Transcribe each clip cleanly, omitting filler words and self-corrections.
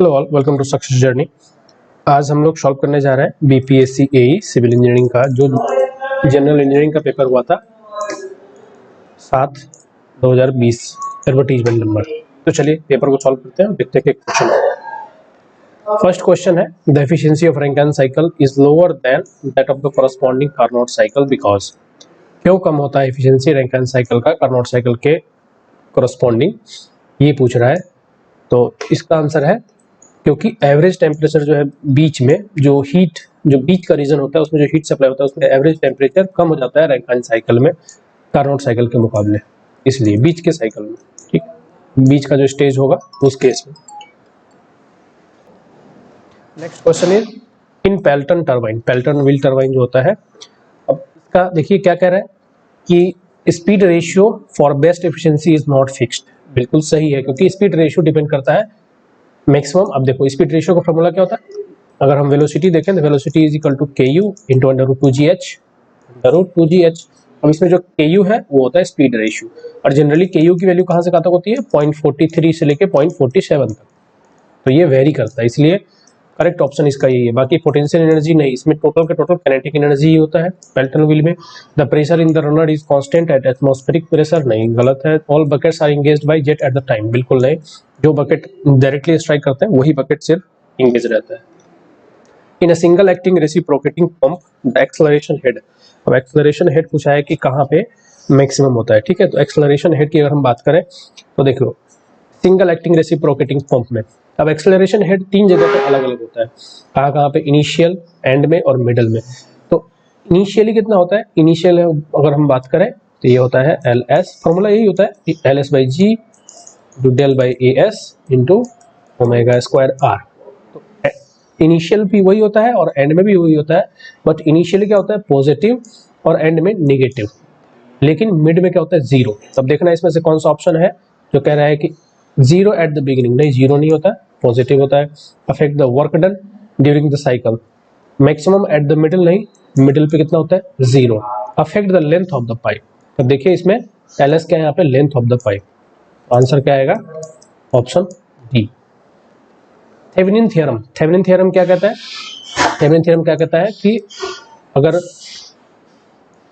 Hello all, welcome to success journey. आज हम लोग सॉल्व करने जा रहे हैं बीपीएससी एई सिविल इंजीनियरिंग का जो जनरल इंजीनियरिंग का पेपर हुआ था 7/2020 एडवर्टीजमेंट नंबर। तो चलिए पेपर को सॉल्व करते हैं और देखते हैं कि क्वेश्चन। फर्स्ट क्वेश्चन है, the efficiency of Rankine cycle is lower than that of the corresponding Carnot cycle because. क्यों कम होता है एफिशिएंसी रैंकिन साइकिल का कार्नोट साइकिल के कॉरस्पॉन्डिंग, ये पूछ रहा है। तो इसका आंसर है क्योंकि एवरेज टेम्परेचर जो है बीच में जो हीट जो बीच का रीजन होता है उसमें जो हीट सप्लाई होता है उसमें एवरेज टेम्परेचर कम हो जाता है रैंकिन साइकिल में कार्नोट साइकिल के मुकाबले, इसलिए बीच के साइकिल में, ठीक, बीच का जो स्टेज होगा उस केस में। Next question is in Pelton turbine, Pelton wheel turbine जो होता है, अब इसका देखिए क्या कह रहा है कि speed ratio for best efficiency is not fixed. बिल्कुल सही है क्योंकि स्पीड रेशियो डिपेंड करता है मैक्सिमम। अब देखो स्पीड रेशियो का फॉर्मूला क्या होता है, अगर हम वेलोसिटी देखें तो velocity is equal to ku into √2gh। अब इसमें जो ku है वो होता है स्पीड रेशियो, और जनरली ku की वैल्यू कहाँ से कहाँ तक होती है, 0.43 से लेके 0.47 तक, तो ये वेरी करता है, इसलिए करेक्ट ऑप्शन इसका यही है। बाकी पोटेंशियल एनर्जी नहीं, इसमें टोटल के टोटल काइनेटिक एनर्जी ही होता है पेल्टन व्हील में। The pressure in the runner is constant at atmospheric pressure, नहीं, गलत है। All buckets are engaged by jet at the time, बिल्कुल नहीं, जो बकेट डायरेक्टली स्ट्राइक करते हैं वही बकेट सिर्फ इंगेज रहता है। In a single acting reciprocating pump the acceleration head, अब एक्सेलरेशन हेड पूछा है कि कहाँ पे मैक्सिमम होता है, ठीक है। तो एक्सेलरेशन हेड की अगर हम बात करें तो देखो सिंगल एक्टिंग रेसिप्रोकेटिंग पंप में, अब एक्सेलरेशन हेड तीन जगह पे अलग अलग होता है, कहाँ पे, इनिशियल, एंड में और मिडल में। तो इनिशियली कितना होता है, इनिशियल अगर हम बात करें तो ये होता है LS, फॉर्मूला यही होता है LS/G del by AS into omega square R। तो इनिशियल भी वही होता है और एंड में भी वही होता है, बट इनिशियली क्या होता है पॉजिटिव और एंड में नेगेटिव, लेकिन मिड में क्या होता है जीरो। तब देखना इसमें से कौन सा ऑप्शन है जो कह रहा है कि जीरो एट द बिगिनिंग, नहीं जीरो नहीं होता है, पॉजिटिव होता है। Affect the work done during the cycle, maximum at the middle, नहीं, मिडिल पे कितना होता है zero. Affect the length of the pipe, अब देखिए इसमें LS क्या है, यहाँ पे length of the pipe, answer क्या आएगा, option D. Thevenin theorem, Thevenin theorem क्या कहता है, थेवेनिन थ्योरम क्या कहता है कि अगर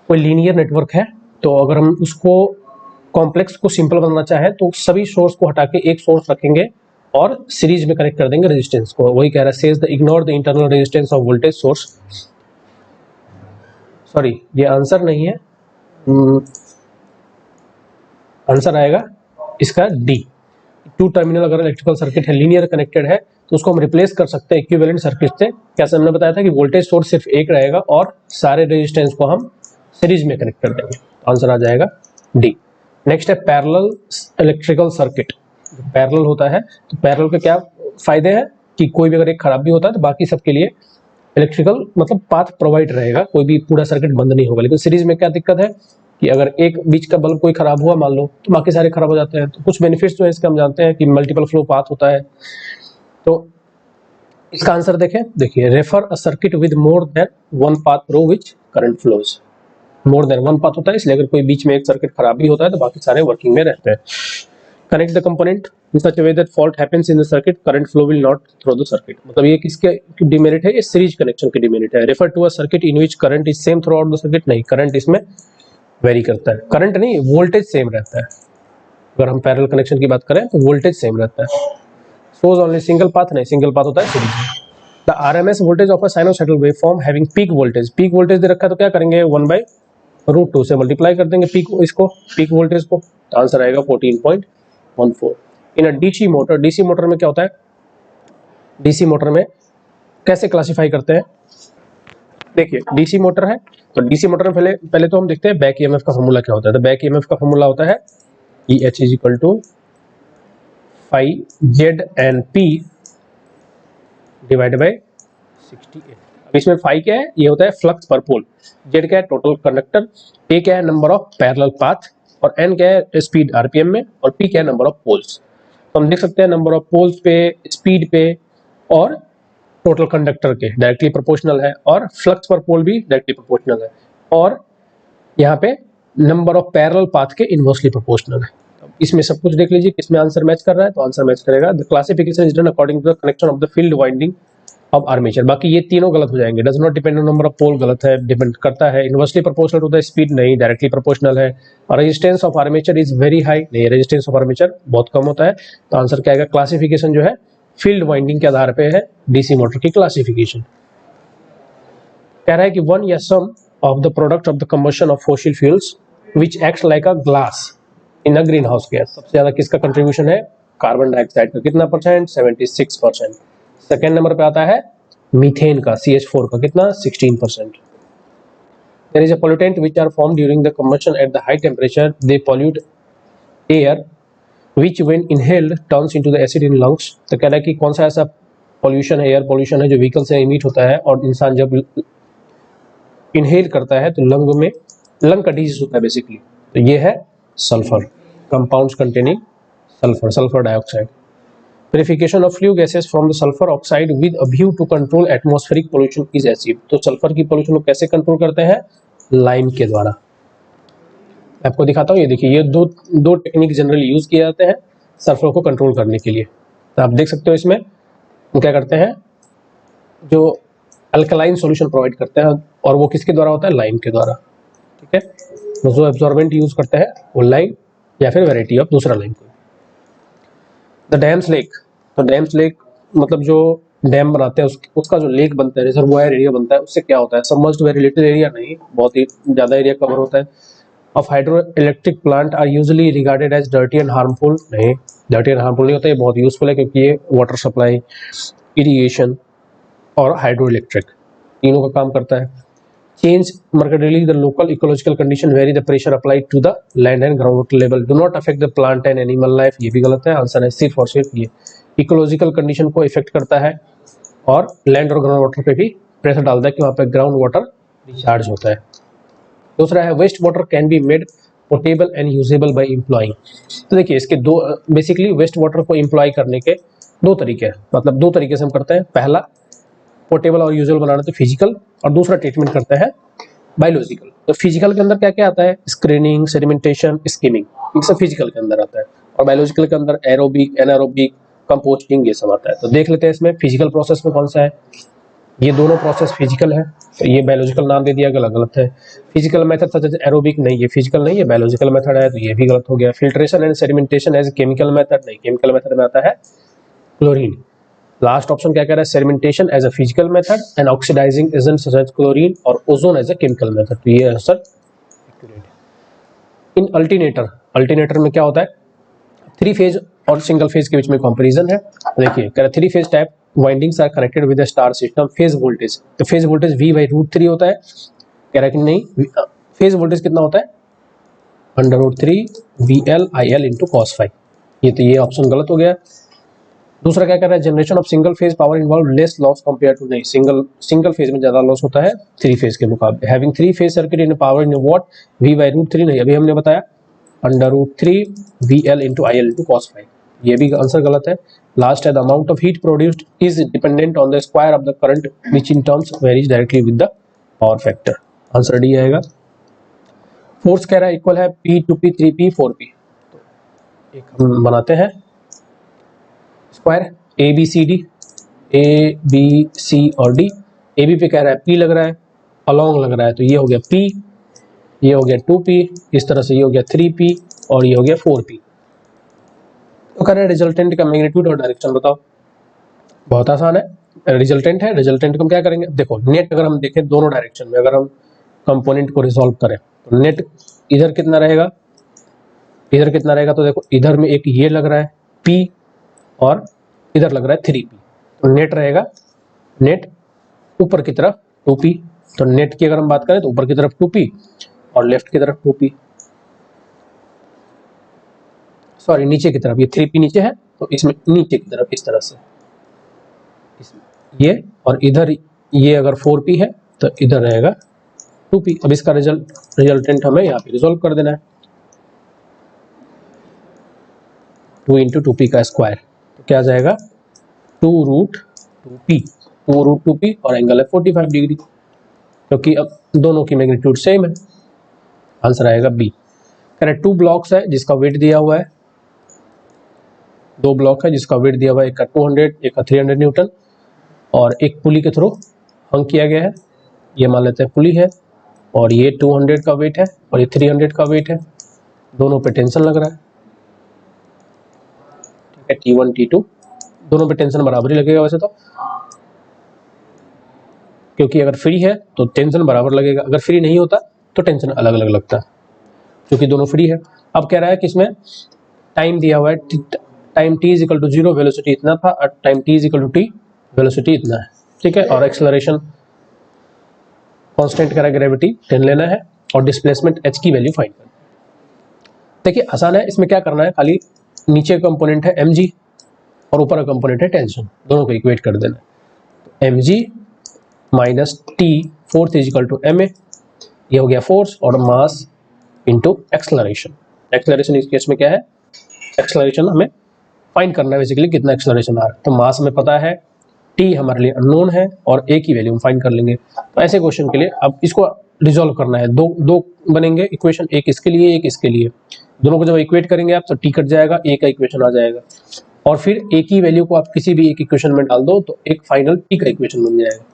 कोई लीनियर नेटवर्क है तो अगर हम उसको कॉम्प्लेक्स को सिंपल बनाना चाहे तो सभी सोर्स को हटा के एक सोर्स रखेंगे और सीरीज में कनेक्ट कर देंगे रेजिस्टेंस को, वही कह रहा है says the ignore the internal resistance of voltage source. Sorry ये आंसर नहीं है, आंसर आएगा इसका डी। टू टर्मिनल अगर इलेक्ट्रिकल सर्किट है, लीनियर कनेक्टेड है, तो उसको हम रिप्लेस कर सकते हैं इक्विवेलेंट सर्किट से। कैसे, हमने बताया था कि वोल्टेज सोर्स सिर्फ एक रहेगा और सारे रेजिस्टेंस को हम सीरीज में कनेक्ट कर देंगे, आंसर आ जाएगा डी। नेक्स्ट है पैरेलल इलेक्ट्रिकल सर्किट, पैरेलल होता है तो पैरेलल के क्या फायदे हैं कि कोई भी अगर एक खराब भी होता है तो बाकी सबके लिए इलेक्ट्रिकल मतलब पाथ प्रोवाइड रहेगा, कोई भी पूरा सर्किट बंद नहीं होगा। लेकिन सीरीज में क्या दिक्कत है कि अगर एक बीच का बल्ब कोई खराब हुआ मान लो तो बाकी सारे खराब हो जाते हैं। तो कुछ बेनिफिट्स जो है इसके हम जानते हैं कि मल्टीपल फ्लो पाथ होता है। तो इसका आंसर देखें, देखिए refer a circuit with more than one path through which current flows, more than one path होता है, इसलिए अगर कोई बीच में एक सर्किट खराब भी होता है तो बाकी सारे वर्किंग में रहते हैं। Connect the component in such a way that fault happens in the circuit, current flow will not through the circuit, मतलब ये किसके डिमेरिट है, ये सीरीज कनेक्शन की डिमेरिट है। Refer to a circuit in which current is same throughout the circuit, नहीं, current इसमें vary करता है, करंट नहीं वोल्टेज सेम रहता है। अगर हम पैरेलल कनेक्शन की बात करें तो वोल्टेज सेम रहता है। सोज ओनली सिंगल पाथ, नहीं, सिंगल पाथ होता है series. The RMS voltage of a sinusoidal waveform having peak voltage, peak voltage दे रखा है तो क्या करेंगे 1/√2 से मल्टीप्लाई कर देंगे पीक इसको, पीक वोल्टेज को, तो आंसर आएगा 14.14। इन अ DC मोटर, DC मोटर में क्या होता है, DC मोटर में कैसे क्लासिफाई करते हैं, देखिए DC मोटर है तो DC मोटर में पहले तो हम देखते हैं बैक EMF का फॉर्मूला क्या होता है। तो बैक EMF का फॉर्मूला होता है EH is equal to phi ZNP divide by 68। अब इसमें phi क्या है, ये होता है फ्लक्स पर पोल, Z क्या है टोटल कंडक्टर, A क्या है नंबर ऑफ पैरेलल पाथ, और N क्या है स्पीड RPM में, और P क्या है नंबर ऑफ पोल्स। तो हम देख सकते हैं नंबर ऑफ पोल्स पे, स्पीड पे और टोटल कंडक्टर के डायरेक्टली प्रोपोर्शनल है, और फ्लक्स पर पोल भी डायरेक्टली प्रोपोर्शनल है, और यहाँ पे नंबर ऑफ पैरेलल पाथ के इनवर्सली प्रोपोर्शनल है। इसमें सब कुछ देख लीजिए किसमें आंसर मैच कर रहा है, तो आंसर मैच करेगा the classification is done according to the connection of the field winding of armature. बाकी ये तीनों गलत हो जाएंगे। Does not depend on number of pole गलत है, डिपेंड करता है। Inversely proportional to the speed नहीं, डायरेक्टली प्रोपोर्शनल है। और resistance of armature is very high नहीं, रेजिस्टेंस ऑफ आर्मेचर बहुत कम होता है। तो आंसर क्या आएगा, क्लासिफिकेशन जो है फील्ड वाइंडिंग के आधार पे है डीसी मोटर की क्लासिफिकेशन। कह रहा है कि वन या some of the product of the combustion of fossil fuels which acts like a glass in a greenhouse gas. सबसे ज्यादा किसका कंट्रीब्यूशन है, कार्बन डाइऑक्साइड का, कितना परसेंट, 76%। सेकेंड नंबर पे आता है मीथेन का, CH4 का, कितना, 16%। There is a pollutant which are formed during the combustion at the high temperature. They pollute air, which when inhaled turns into the acid in lungs. तो कह रहा है कि कौन सा ऐसा पॉल्यूशन है, एयर पॉल्यूशन है जो व्हीकल से इमिट होता है और इंसान जब इनहेल करता है तो लंग में, लंग का डिजीज होता है बेसिकली। तो ये है sulphur, compounds containing sulphur, sulphur dioxide. Purification of flue gases from the sulfur oxide with a view to control atmospheric pollution is achieved. तो सल्फर की पोल्यूशन को कैसे कंट्रोल करते हैं, लाइम के द्वारा। आपको दिखाता हूँ, ये देखिए, ये दो टेक्निक जनरली यूज किए जाते हैं सल्फर को कंट्रोल करने के लिए। तो आप देख सकते हो इसमें क्या करते हैं, जो अल्कलाइन सॉल्यूशन प्रोवाइड करते हैं, और वो किसके द्वारा होता है, लाइम के द्वारा। ठीक है, तो जो एब्जॉर्बेंट यूज करते हैं वो लाइम या फिर वेराइटी ऑफ दूसरा लाइम। द डैम्स लेक, तो डैम्स लेक मतलब जो डैम बनाते हैं उसका जो लेक बनता है, रिजर्वोयर एरिया बनता है, उससे क्या होता है, सबमर्ज्ड वेरी लिटिल एरिया नहीं, बहुत ही ज्यादा एरिया कवर होता है। Of hydro electric plant are usually regarded as dirty and harmful नहीं, डर्टी एंड हार्मफुल नहीं होता, ये बहुत यूजफुल है क्योंकि ये वाटर सप्लाई, इरिगेशन और हाइड्रो इलेक्ट्रिक तीनों का काम करता है। Change markedly the local ecological condition vary the pressure applied to the land and groundwater level do not affect the plant and animal life। ये भी गलत है, आंसर है सिर्फ और सिर्फ ये इकोलॉजिकल कंडीशन को इफेक्ट करता है और लैंड और ग्राउंड वाटर पे भी प्रेशर डालता है कि वहाँ पे ग्राउंड वाटर रिचार्ज होता है। दूसरा है waste water can be made portable and usable by employing. तो देखिए इसके दो, बेसिकली वेस्ट वाटर को इम्प्लॉय करने के दो तरीके हैं, मतलब दो तरीके से हम करते हैं। पहला पोर्टेबल और यूजुअल बनाना, तो फिजिकल, और दूसरा ट्रीटमेंट करते हैं बायोलॉजिकल। तो फिजिकल के अंदर क्या क्या आता है, स्क्रीनिंग, सेडिमेंटेशन, स्कीमिंग, ये सब फिजिकल के अंदर आता है। और बायोलॉजिकल के अंदर एरोबिक, एनारोबिक, कंपोस्टिंग, ये सब आता है। तो देख लेते हैं इसमें फिजिकल प्रोसेस में कौन सा है। ये दोनों प्रोसेस फिजिकल है, तो ये बायोलॉजिकल नाम दे दिया, गलत है। Physical method such as aerobic नहीं, ये फिजिकल नहीं, ये बायोलॉजिकल मेथड है, तो ये भी गलत हो गया। Filtration and sedimentation as chemical method नहीं, केमिकल मेथड में आता है क्लोरीन। लास्ट ऑप्शन क्या कह रहा है, sedimentation as a physical method and oxidising agent such as chlorine और ozone as a chemical method. तो ये आंसर एक्यूरेट है। इन अल्टरनेटर, अल्टरनेटर में क्या होता है, थ्री फेज और सिंगल फेज के बीच में कंपैरिजन है। देखिए कह रहा है three phase type windings are connected with the star system phase voltage. तो फेज वोल्टेज V/√3 होता है, कह रहा है कि नहीं, फेज वोल्टेज कितना होता है, √3 VL/IL × cos φ। ये ऑप्शन गलत हो गया। दूसरा क्या कर रहा है, generation of single phase power involve less loss compare to नहीं, सिंगल फेज में ज्यादा लॉस होता है थ्री फेज के मुकाबले। Having three phase circuit in power in watt, V/√3 नहीं, अभी हमने बताया √3 VL × IL × cos φ। ये भी आंसर गलत है। लास्ट है the amount of heat produced is dependent on the square of the current which in terms varies directly with the power factor. Answer D आएगा। फोर्स कह रहा है इक्वल है P2P 3P 4P। तो एक हम बनाते हैं स्क्वायर ABCD, ABC और D। AB पे कह रहा है P लग रहा है, अलॉन्ग लग रहा है, तो ये हो गया P, ये हो गया 2P, इस तरह से ये हो गया 3P और ये हो गया 4P। तो कह रहे हैं रिजल्टेंट का मैग्नीट्यूड और डायरेक्शन बताओ। बहुत आसान है, रिजल्टेंट है, रिजल्टेंट को हम क्या करेंगे, देखो नेट अगर हम देखें दोनों डायरेक्शन में, अगर हम कंपोनेंट को रिजॉल्व करें तो नेट इधर कितना रहेगा, इधर कितना रहेगा, तो देखो इधर में एक ये लग रहा है P और इधर लग रहा है 3P, तो नेट रहेगा, नेट ऊपर की तरफ 2P। तो नेट की अगर हम बात करें तो ऊपर की तरफ 2P और लेफ्ट की तरफ 2P, सॉरी नीचे की तरफ, ये 3P नीचे है तो इसमें नीचे की तरफ इस तरह से ये, और इधर ये अगर 4P है तो इधर रहेगा 2P। अब इसका रिजल्टेंट हमें यहाँ पे रिजोल्व कर देना है, 2 × 2P का स्क्वायर, तो क्या आ जाएगा 2√2P, 2√2P और एंगल है 45 डिग्री, क्योंकि अब दोनों की मैग्नीट्यूड सेम है। आंसर आएगा बी। करेक्ट। 2 ब्लॉक्स है जिसका वेट दिया हुआ है दो ब्लॉक है जिसका वेट दिया हुआ है, एक का 200 एक का 300 न्यूटन, और एक पुली के थ्रू हंग किया गया है। ये मान लेते हैं पुली है, और ये 200 का वेट है और ये 300 का वेट है। दोनों पे टेंशन लग रहा है, ठीक है, T1 T2 दोनों पे टेंशन बराबर ही लगेगा वैसे तो, क्योंकि अगर फ्री है तो टेंशन बराबर लगेगा, अगर फ्री नहीं होता तो टेंशन अलग अलग लगता है, क्योंकि दोनों फ्री है। अब कह रहा है कि इसमें टाइम दिया हुआ है, time t is equal to 0, velocity इतना था, और time t is equal to t, velocity इतना है, ठीक है। और एक्सेलरेशन कांस्टेंट करा, ग्रेविटी 10 लेना है, और डिस्प्लेसमेंट h की वैल्यू फाइंड करना है। देखिए आसान है, इसमें क्या करना है, खाली नीचे का कंपोनेंट है mg और ऊपर का कंपोनेंट है टेंशन, दोनों को इक्वेट कर देना है। mg minus t force is equal to ma, ये हो गया फोर्स, और मास इंटू एक्सेलरेशन। एक्सेलरेशन इस केस में क्या है, एक्सेलरेशन हमें फाइंड करना है बेसिकली, कितना एक्सेलरेशन आ रहा है। तो मास हमें पता है, t हमारे लिए अननोन है, और a की वैल्यू हम फाइंड कर लेंगे। तो ऐसे क्वेश्चन के लिए अब इसको रिजॉल्व करना है, दो बनेंगे इक्वेशन, एक इसके लिए एक इसके लिए। दोनों को जब इक्वेट करेंगे आप तो t कट जाएगा, a का इक्वेशन आ जाएगा, और फिर a की वैल्यू को आप किसी भी एक इक्वेशन में डाल दो तो एक फाइनल t का इक्वेशन बन जाएगा।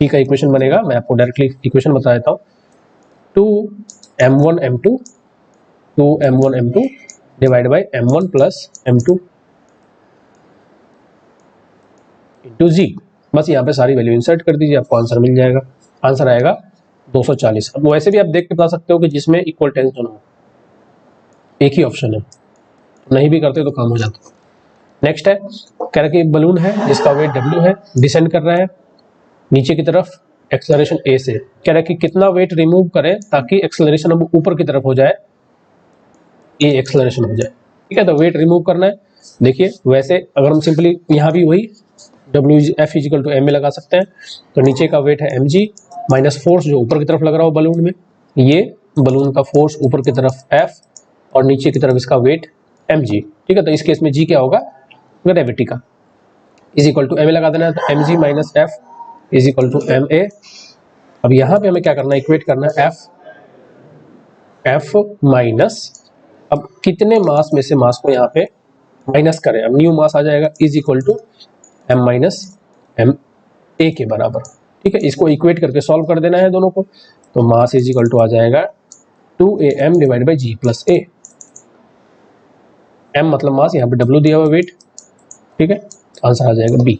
t का इक्वेशन बनेगा, मैं आपको डायरेक्टली इक्वेशन बता देता हूँ, 2m1 m2 2m1 m2 divide by m1 plus m2 into G. बस यहाँ पे सारी वैल्यू इंसर्ट कर दीजिए, आपको आंसर मिल जाएगा। आंसर आएगा 240। अब वैसे भी आप देख के बता सकते हो कि जिसमें इक्वल टेंशन हो, एक ही ऑप्शन है, नहीं भी करते तो काम हो जाता। नेक्स्ट है, कह रहा कि एक बलून है जिसका वेट w है, डिसेंड कर रहा है नीचे की तरफ, एक्सेलरेशन a से। कह रहा है कि कितना वेट रिमूव करें ताकि एक्सेलरेशन अब ऊपर की तरफ हो जाए, a एक्सेलरेशन हो जाए, ठीक है। तो वेट रिमूव करना है। देखिए वैसे अगर हम सिंपली यहाँ भी वही F इजिकल टू ma लगा सकते हैं, तो नीचे का वेट है mg माइनस फोर्स जो ऊपर की तरफ लग रहा हो बलून में, ये बलून का फोर्स ऊपर की तरफ F और नीचे की तरफ इसका वेट mg, ठीक है। तो इस केस में g क्या होगा, ग्रेविटी का, इज इक्वल टू ma लगा देना है, तो mg minus f is equal to ma। अब यहाँ पे हमें क्या करना है, इक्वेट करना है f माइनस, अब कितने मास में से मास को यहाँ पे माइनस करें, अब न्यू मास आ जाएगा, is equal to m minus m a के बराबर, ठीक है। इसको इक्वेट करके सॉल्व कर देना है दोनों को, तो मास इज इक्वल टू आ जाएगा 2am divide by g plus a। m मतलब मास, यहाँ पे w दिया हुआ वेट, ठीक है, आंसर आ जाएगा b।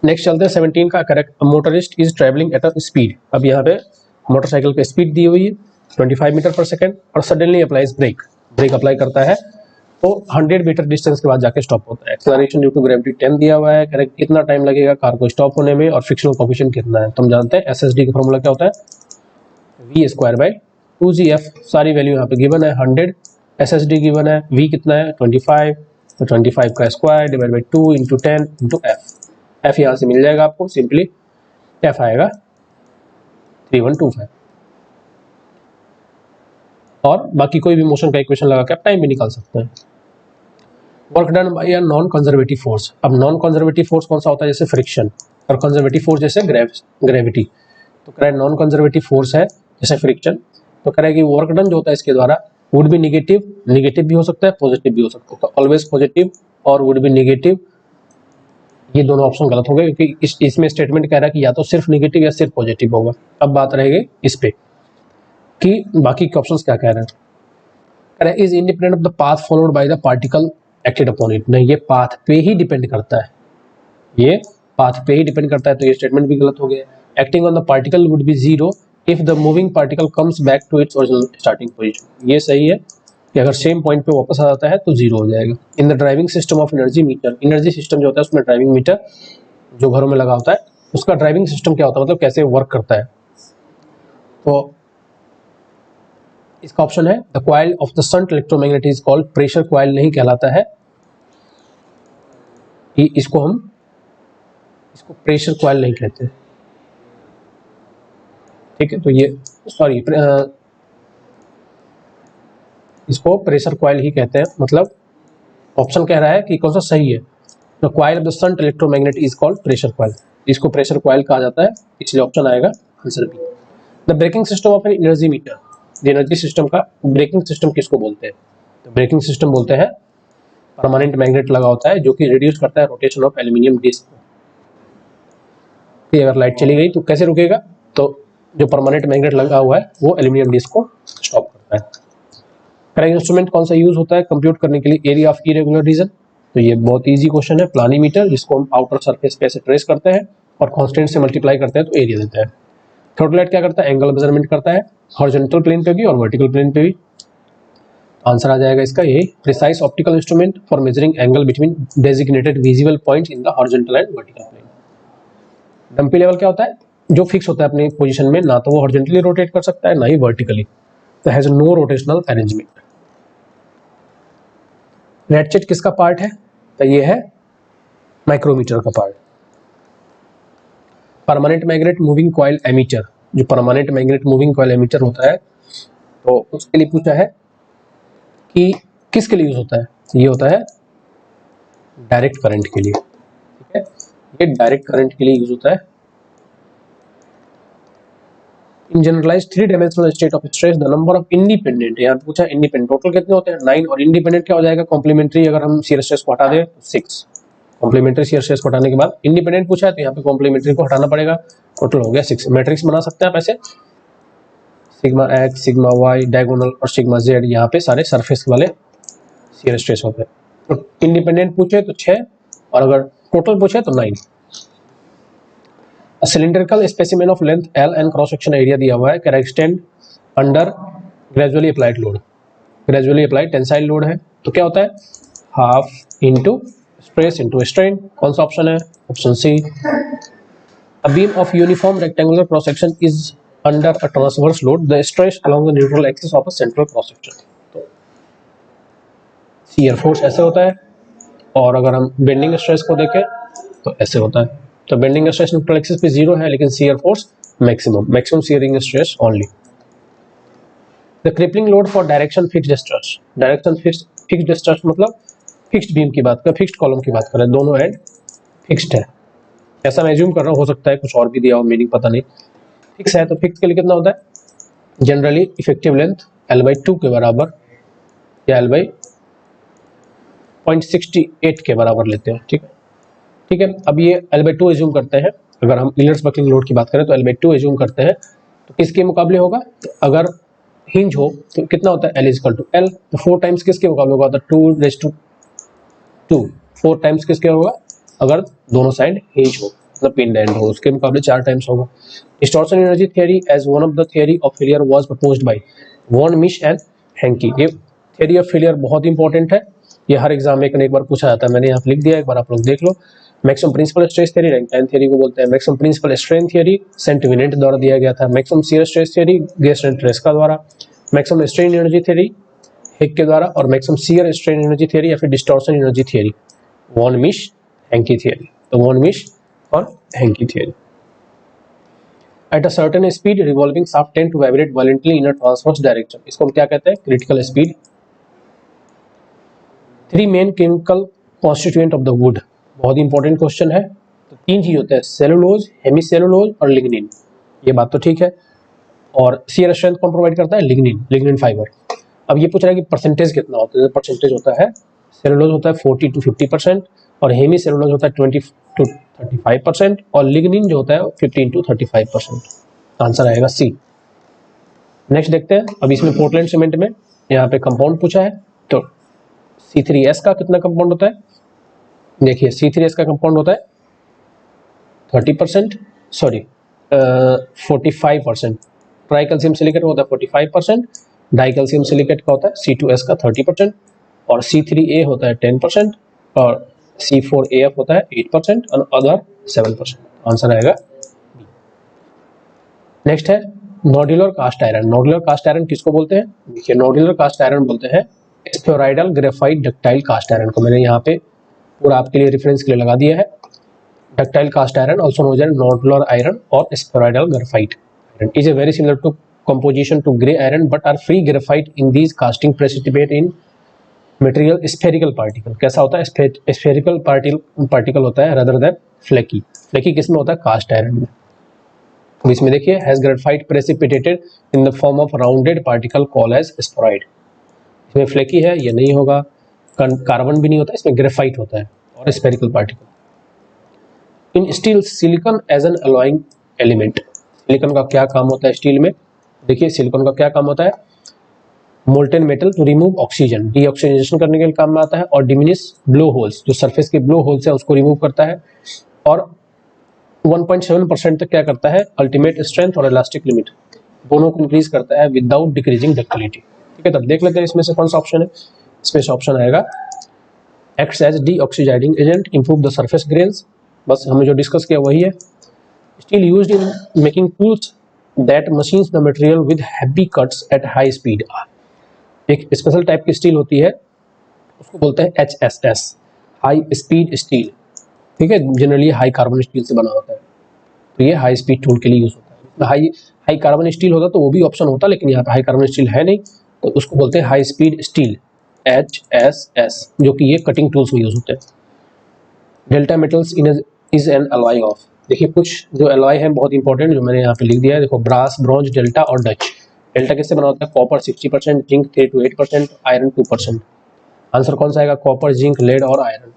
नेक्स्ट चलते हैं 17 का, correct motorist is travelling at a speed. अब यहाँ पे मोटरसाइकिल की स्पीड दी हुई है 25 मीटर पर सेकेंड, और suddenly applies brake, brake apply करता है तो 100 मीटर डिस्टेंस के बाद जाके स्टॉप होता है। एक्सेलरेशन ड्यू टू ग्रेविटी 10 दिया हुआ है, करेक्ट कितना टाइम लगेगा कार को स्टॉप होने में, और फ्रिक्शनल कोएफिशिएंट कितना है। तुम जानते हैं एसएसडी का फॉर्मूला क्या होता है, v स्क्वायर बाई 2gf। सारी वैल्यू यहाँ पे गिवन है, 100 एसएसडी गिवन है, v कितना है 25, तो 25 का square divide by 2 into 10 into f यहाँ से मिल जाएगा आपको, सिंपली f आएगा 3125। और बाकी कोई भी मोशन का इक्वेशन लगा के आप टाइम भी निकाल सकते हैं। Work done by a non conservative force. अब नॉन कंजर्वेटिव फोर्स कौन सा होता है, जैसे फ्रिक्शन, और कंजर्वेटिव फोर्स जैसे ग्रेविटी। तो कह रहा है नॉन कंजर्वेटिव फोर्स है जैसे फ्रिक्शन, तो कह रहा है कि वर्क डन जो होता है इसके द्वारा वुड बी निगेटिव, निगेटिव भी हो सकता है पॉजिटिव भी हो सकता है, तो ऑलवेज पॉजिटिव और वुड बी निगेटिव, ये दोनों ऑप्शन गलत हो गए, क्योंकि इसमें स्टेटमेंट कह रहा है कि या तो सिर्फ निगेटिव या सिर्फ पॉजिटिव होगा। अब बात रहेगी इस पे कि बाकी के ऑप्शंस क्या कह रहे हैं। कह रहा है is independent of the path followed by the particle acted upon it. नहीं, ये पाथ पे ही डिपेंड करता है, ये पाथ पे ही डिपेंड करता है, तो ये स्टेटमेंट भी गलत हो गया। Acting on the particle would be zero if the moving particle comes back to its original starting position. ये सही है कि अगर सेम पॉइंट पे वापस आ जाता है तो जीरो हो जाएगा। In the driving system of energy meter, energy system जो होता है उसमें ड्राइविंग मीटर जो घरों में लगा होता है उसका ड्राइविंग सिस्टम क्या होता है, मतलब कैसे वर्क करता है। तो इसका ऑप्शन है the coil of the shunt electromagnet is called pressure coil, नहीं कहलाता है, इसको प्रेशर कॉइल नहीं कहते, ठीक है। तो ये सॉरी, इसको प्रेशर कॉइल ही कहते हैं, मतलब ऑप्शन कह रहा है कि कौन सा सही है। The coil of the shunt electromagnet is called pressure coil, इसको प्रेशर कॉइल कहा जाता है, इसलिए ऑप्शन आएगा answer B. The braking system of an energy meter, energy system का ब्रेकिंग सिस्टम किसको बोलते हैं, तो ब्रेकिंग सिस्टम बोलते हैं परमानेंट मैग्नेट लगा होता है जो कि रिड्यूस करता है रोटेशन ऑफ एल्यूमिनियम डिस्क को। अगर लाइट चली गई तो कैसे रुकेगा, तो जो परमानेंट मैग्नेट लगा हुआ है वो एल्यूमिनियम डिस्क को स्टॉप करता है। करेक्ट इंस्ट्रूमेंट कौन सा यूज होता है कंप्यूट करने के लिए एरिया ऑफ इरेगुलर रीजन, तो ये बहुत इजी क्वेश्चन है। प्लानीमीटर, जिसको हम आउटर सरफेस पे ऐसे ट्रेस करते हैं और कांस्टेंट से मल्टीप्लाई करते हैं तो एरिया देता है। थ्रोटलाइट क्या करता है, एंगल मेजरमेंट करता है, हॉरिजॉन्टल प्लेन पे भी और वर्टिकल प्लेन पे भी। आंसर आ जाएगा इसका ये, precise optical instrument for measuring angle between designated visible points in the horizontal and vertical plane. Dumpy level क्या होता है, जो फिक्स होता है अपनी पोजीशन में, ना तो वो हॉरिजॉन्टली रोटेट कर सकता है ना ही वर्टिकली, तो has no rotational arrangement. Ratchet किसका पार्ट है, तो ये है माइक्रोमीटर का part. Permanent magnet moving coil ammeter, जो permanent magnet moving coil ammeter होता है तो उसके लिए पूछा है कि किसके लिए यूज होता है, ये होता है डायरेक्ट करंट के लिए, ठीक है, ये डायरेक्ट करंट के लिए यूज होता है। In generalised three dimensional state of stress the number of independent, यहाँ पे पूछा इंडिपेंडेंट टोटल कितने होते हैं 9, और इंडिपेंडेंट क्या हो जाएगा कॉम्प्लीमेंट्री, अगर हम शियर स्ट्रेस को हटा दें 6, कॉम्प्लीमेंट्री शियर स्ट्रेस को हटाने के बाद इंडिपेंडेंट पूछा है तो यहाँ पे कॉम्प्लीमेंट्री को हटाना पड़ेगा, टोटल हो गया 6। मैट्रिक्स बना सकते हैं आप ऐसे, sigma X, sigma Y diagonal और सिग्मा जेड, यहाँ पे सारे सरफेस वाले शियर स्ट्रेस होते हैं। तो इंडिपेंडेंट पूछे तो 6 और अगर टोटल पूछे तो 9। Cylindrical specimen of length L and cross section area दिया हुआ है, can extend under gradually applied load, gradually applied tensile load है, तो क्या होता है half into stress into strain, कौन सा ऑप्शन है, option C. A beam of uniform rectangular cross section is under a transverse load, the stress along the neutral axis of a central cross section, तो shear force ऐसे होता है, और अगर हम बेंडिंग स्ट्रेस को देखें तो ऐसे होता है। तो बेंडिंग स्ट्रेस न्यूट्रल एक्सिस पे 0 है, लेकिन shear force maximum shearing stress only. The crippling load for direction fixed stress, direction fixed stress मतलब फिक्स्ड बीम की बात करें, फिक्स्ड कॉलम की बात करें, दोनों एंड फिक्स्ड है, ऐसा मैं एज्यूम कर रहा हूँ, हो सकता है कुछ और भी दिया हो, मीनिंग पता नहीं। फिक्स है तो फिक्स के लिए कितना होता है, जनरली इफेक्टिव लेंथ L/2 के बराबर या L/0.68 के बराबर लेते हैं, ठीक है, ठीक है। अब ये L/2 एज्यूम करते हैं, अगर हम इलर्स बकलिंग लोड की बात करें तो L/2 एज्यूम करते हैं, तो किसके मुकाबले होगा, तो अगर हिंज हो तो कितना होता है L=L, तो 4 टाइम्स किसके मुकाबले होगा, तो 2/2, 4 टाइम्स किसके होगा, अगर दोनों साइड हिंज हो मतलब पिन एंड हो, उसके मुकाबले 4 टाइम्स होगा। Distortion energy theory as one of the theory of failure was proposed by von Mises and Hencky. ये थ्योरी ऑफ फेलियर बहुत इंपॉर्टेंट है, ये हर एग्जाम में एक बार पूछा जाता है, मैंने यहाँ लिख दिया, एक बार आप लोग देख लो। Maximum principal stress theory Rankine theory को बोलते हैं, maximum principal strain theory Saint Venant द्वारा दिया गया था, maximum shear stress theory Guest Tresca द्वारा, maximum strain energy theory Haigh के द्वारा, और maximum shear strain energy theory या फिर distortion energy theory von Mises Hencky theory, तो वॉन मिश और Hencky theory. At a certain speed revolving shaft tend to vibrate violently in a transverse direction, इसको हम क्या कहते हैं, critical speed. 3 main chemical constituent of the wood, बहुत important question है। तो 3 चीज होते हैं, सेलुलोज, हेमीसेलुलोज और लिग्निन, ये बात तो ठीक है। और शियर स्ट्रेंथ कौन प्रोवाइड करता है, लिग्निन फाइबर। अब ये पूछ रहा है कि परसेंटेज कितना होता है, परसेंटेज होता है सेलुलोज होता है 40 to 50% और हेमीसेलुलोज होता है 20 to 35% और लिग्निन जो होता है 15 to 35%। आंसर आएगा सी। नेक्स्ट देखते हैं, अब इसमें पोर्टलैंड सीमेंट में यहाँ पे कंपाउंड पूछा है, तो C3S का कितना कंपाउंड होता है, देखिए C3S का कंपाउंड होता है 30%, सॉरी 45%, ट्राई कैल्शियम सिलिकेट होता है 45%, डाई कैल्शियम सिलिकेट का होता है C2S का 30% और C3A होता है 10% और C4AF होता है 8% और अदर 7%। आंसर आएगा। नेक्स्ट है nodular cast iron. Nodular cast iron किसको बोलते हैं, देखिए नोडुलर कास्ट आयरन बोलते हैं spheroidal graphite ductile cast iron को, मैंने यहाँ पे पूरा आपके लिए रेफरेंस के लिए लगा दिया है। Ductile cast iron also known as nodular iron और spheroidal graphite iron is a very similar to composition to gray iron but are free graphite in these casting precipitate in material spherical particle। कैसा होता है, spherical particle होता है rather than flaky। flaky किस में होता है, कास्ट आयरन में। तो इसमें देखिए has graphite precipitated in the form of rounded particle called as spheroid, इसमें flaky है, ये नहीं होगा। कार्बन भी नहीं होता, इसमें ग्रेफाइट होता है और spherical particle. In steel silicon as an alloying element, silicon का क्या काम होता है स्टील में? देखिए सिलिकॉन का क्या काम होता है, molten metal to remove oxygen, deoxygenation करने के लिए काम में आता है, और डिमिनिश ब्लो होल्स, जो सरफेस के ब्लो होल्स है उसको रिमूव करता है, और 1.7% तक क्या करता है, अल्टीमेट स्ट्रेंथ और इलास्टिक लिमिट दोनों को इंक्रीज करता है विदाउट डिक्रीजिंग डक्टिलिटी। ठीक है, तब देख लेते हैं इसमें से कौन सा ऑप्शन है। इसमें से ऑप्शन आएगा acts as deoxidising agent, improve the surface grains, बस हमने जो डिस्कस किया वही है। Steel used in making tools that machines the material with heavy cuts at high speed, एक स्पेशल टाइप की स्टील होती है उसको बोलते हैं HSS, हाई स्पीड स्टील। ठीक है, जनरली हाई कार्बन स्टील से बना होता है, तो ये हाई स्पीड टूल के लिए यूज होता है। हाई कार्बन स्टील होता तो वो भी ऑप्शन होता, लेकिन यहाँ पे हाई कार्बन स्टील है नहीं, तो उसको बोलते हैं हाई स्पीड स्टील HSS, जो कि ये कटिंग टूल्स में यूज होते हैं। Delta metals is an alloy of, देखिए कुछ जो अलॉय है बहुत इंपॉर्टेंट जो मैंने यहाँ पे लिख दिया है, देखो ब्रास, ब्रॉन्ज, डेल्टा और डच। डेल्टा किससे बना होता है, copper 60%, zinc 3 to 8%, iron 2%। Answer कौन सा आएगा, कॉपर, जिंक, लेड और iron.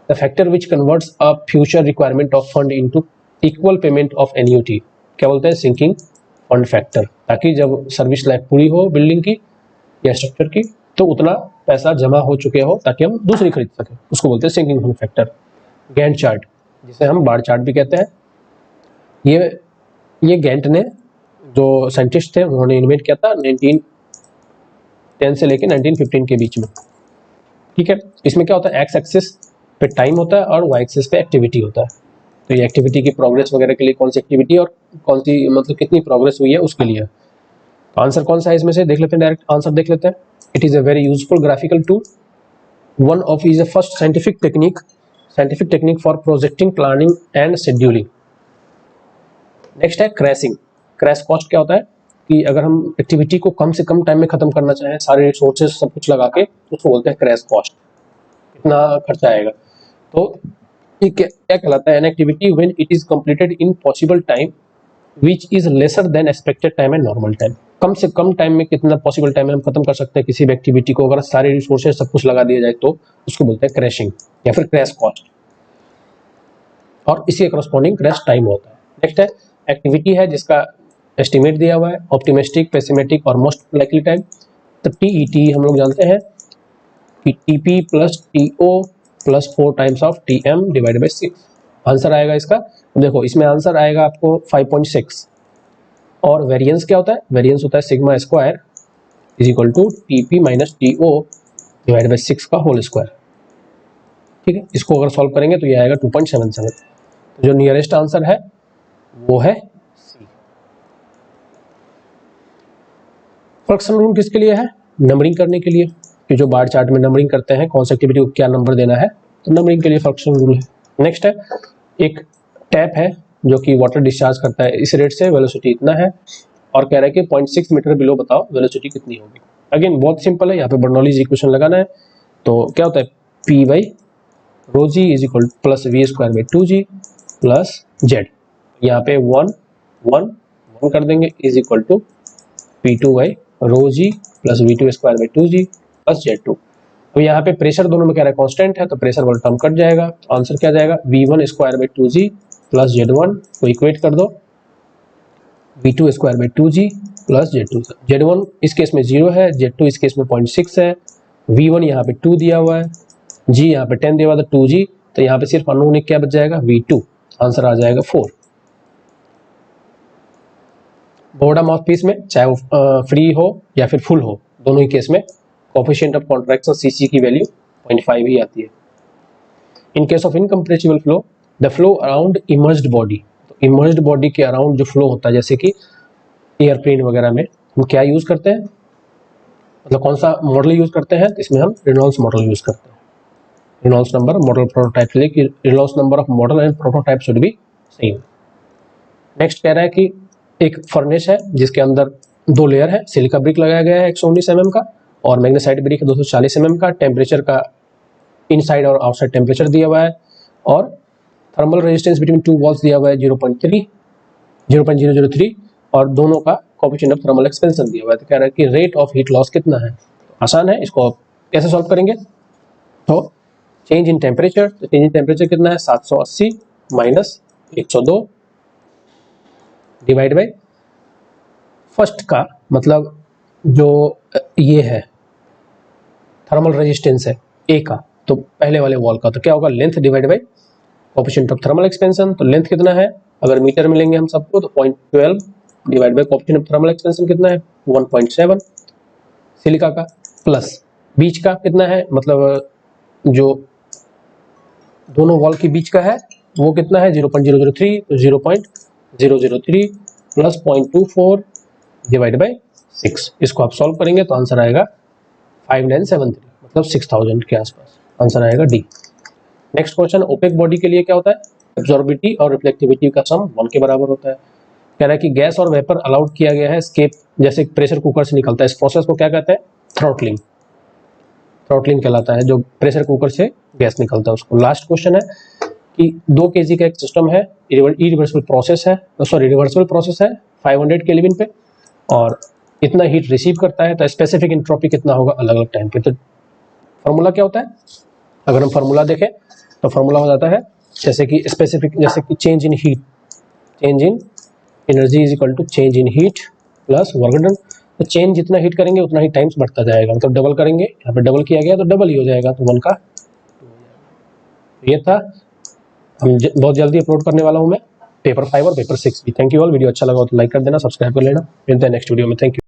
The factor which converts a future requirement of fund into equal payment of annuity, क्या बोलते हैं, सिंकिंग फंड फैक्टर, ताकि जब सर्विस लाइफ पूरी हो बिल्डिंग की या स्ट्रक्चर की तो उतना पैसा जमा हो चुके हो ताकि हम दूसरी खरीद सकें, उसको बोलते हैं sinking fund factor. Gantt chart, जिसे हम बार चार्ट भी कहते हैं, ये गैंट ने जो साइंटिस्ट थे उन्होंने इन्वेंट किया था 1910 से लेकर 1915 के बीच में। ठीक है, इसमें क्या होता है, एक्स एक्सिस पे टाइम होता है और वाई एक्सिस पे एक्टिविटी होता है, तो ये एक्टिविटी की प्रोग्रेस वगैरह के लिए कौन सी एक्टिविटी और कौन सी मतलब कितनी प्रोग्रेस हुई है उसके लिए। तो आंसर कौन सा है इसमें से, देख लेते हैं, डायरेक्ट आंसर देख लेते हैं। It is a very useful graphical tool, one of is a first scientific technique for projecting, planning and scheduling. Next है क्रैशिंग। क्रैश कॉस्ट क्या होता है कि अगर हम एक्टिविटी को कम से कम टाइम में खत्म करना चाहें, सारे रिसोर्सेज सब कुछ लगा के, तो उसको बोलते हैं क्रैश कॉस्ट, कितना खर्चा आएगा। तो ये क्या कहलाता है, an activity when it is completed in possible time which is lesser than expected time and normal time. कम से कम टाइम में कितना पॉसिबल टाइम में हम खत्म कर सकते हैं किसी भी एक्टिविटी को, अगर सारे रिसोर्सेज सब कुछ लगा दिया जाए तो उसको बोलते हैं क्रैशिंग या फिर क्रैश कॉस्ट, और इसी करस्पॉन्डिंग क्रैश टाइम होता है। नेक्स्ट है एक्टिविटी है जिसका एस्टिमेट दिया हुआ है, ऑप्टिमिस्टिक, पेसिमेटिक और मोस्ट लाइकली टाइम। तो TET हम लोग जानते हैं कि TP plus TO plus 4 times of TM divided by 6। Answer आएगा इसका, देखो इसमें आंसर आएगा आपको 5.6, और वेरिएंस क्या होता है, वेरिएंस होता है sigma square is equal to TP minus TO divided by 6 का होल स्क्वायर। ठीक है, इसको अगर सॉल्व करेंगे तो ये आएगा 2.77। तो जो नियरेस्ट आंसर है वो है C। फ्रैक्शन रूल किसके लिए है, नंबरिंग करने के लिए, कि जो बार चार्ट में नंबरिंग करते हैं कौन सी एक्टिविटी को क्या नंबर देना है, तो नंबरिंग के लिए फ्रैक्शन रूल है। नेक्स्ट है एक टैप है जो कि वाटर डिस्चार्ज करता है, इस रेट से वेलोसिटी इतना है, और कह रहा है कि 0.6 मीटर बिलो बताओ वेलोसिटी कितनी होगी। अगेन बहुत सिंपल है, यहाँ पे बर्नौलीज इक्वेशन लगाना है। तो क्या होता है, P by rho G is equal plus V square by 2G plus Z, यहाँ पे 1 कर देंगे is equal to P2 by rho G plus V2 square by 2G plus Z2। तो यहाँ पे प्रेशर दोनों में कह रहा है कांस्टेंट है, तो प्रेशर वाला टर्म कट जाएगा, तो आंसर क्या जाएगा, V1 square by 2G plus Z1 को इक्वेट कर दो V2 square by 2G plus Z2। Z1 इस केस में 0 है, Z2 इस केस में 0.6 है, V1 यहाँ पे 2 दिया हुआ है, G यहाँ पे 10 दिया हुआ था 2G, तो यहाँ पे सिर्फ अननोन एक क्या बच जाएगा, V2, आंसर आ जाएगा 4। बॉटम ऑफ पीस में चाहे वो फ्री हो या फिर फुल हो, दोनों ही केस में कोएफिशिएंट ऑफ कॉन्ट्रैक्शन CC की वैल्यू 0.5 ही आती है। In case of incompressible flow, the flow around emerged body, तो इमर्ज्ड बॉडी के अराउंड जो फ्लो होता है, जैसे कि एयरप्लेन वगैरह में हम क्या यूज करते हैं, मतलब कौन सा मॉडल यूज करते हैं, तो इसमें हम रेनॉल्ड्स मॉडल यूज करते हैं। रेनॉल्ड्स नंबर मॉडल प्रोटोटाइप के लिए कि Reynolds number of model and prototype should be same. Next कह रहा है कि एक फर्नेस है जिसके अंदर 2 लेयर है, सिलिका ब्रिक लगाया गया है 119 mm का, और मैग्नेसाइट ब्रिक 240 mm का, टेम्परेचर का इनसाइड और आउटसाइड टेम्परेचर दिया हुआ है, और थर्मल रेजिस्टेंस बिटवीन 2 वॉल्स दिया हुआ है 0.003, और दोनों का कोएफिशिएंट ऑफ थर्मल एक्सपेंशन दिया हुआ है। तो कह रहा है कि रेट ऑफ हीट लॉस कितना है, आसान है, इसको आप कैसे सॉल्व करेंगे? तो चेंज इन टेम्परेचर, तो चेंज इन टेम्परेचर कितना है 780 माइनस 102 डिवाइड बाई फर्स्ट का मतलब जो ये है थर्मल रेजिस्टेंस है ए का, तो पहले वाले वॉल का, तो क्या होगा length divide by coefficient of thermal expansion. तो लेंथ कितना है अगर मीटर में लेंगे हम सबको तो 0.12 divide by coefficient of thermal expansion कितना है 1.7 सिलिका का, प्लस बीच का कितना है मतलब जो दोनों वॉल के बीच का है वो कितना है 0.003, तो 0.003 प्लस 0.24 डिवाइड बाई 6। इसको आप सॉल्व करेंगे तो आंसर आएगा 5973 मतलब 6000 के आसपास आंसर आएगा D. Next question, opaque body के लिए क्या होता है? एब्जॉर्बिविटी और रिफ्लेक्टिविटी का सम 1 के बराबर होता है। कह रहा है कि गैस और वेपर अलाउड किया गया है एस्केप, जैसे प्रेशर कुकर से निकलता है, इस प्रोसेस को क्या कहते हैं? थ्रॉटलिंग। थ्रॉटलिंग कहलाता है जो प्रेशर कुकर से गैस निकलता है उसको। लास्ट क्वेश्चन है कि 2 kg का एक सिस्टम है, रिवर्सिबल प्रोसेस है, रिवर्सिबल प्रोसेस है 500 केल्विन पे और इतना हीट रिसीव करता है, तो स्पेसिफिक एंट्रोपी कितना होगा अलग अलग टाइम पे। तो फार्मूला क्या होता है? अगर हम फार्मूला देखें तो फार्मूला हो जाता है जैसे कि स्पेसिफिक, जैसे कि change in heat, change in energy is equal to change in heat plus work done. तो चेंज जितना हीट करेंगे उतना ही टाइम्स बढ़ता जाएगा, मतलब डबल करेंगे, यहाँ पे डबल किया गया तो डबल ही हो जाएगा, तो 1 का 2 हो जाएगा। ये था, हम बहुत जल्दी अपलोड करने वाला हूँ मैं पेपर 5 और पेपर 6 भी। थैंक यू ऑल, वीडियो अच्छा लगा हो तो लाइक कर देना, सब्सक्राइब कर लेना, मिलते हैं नेक्स्ट वीडियो में। Thank you.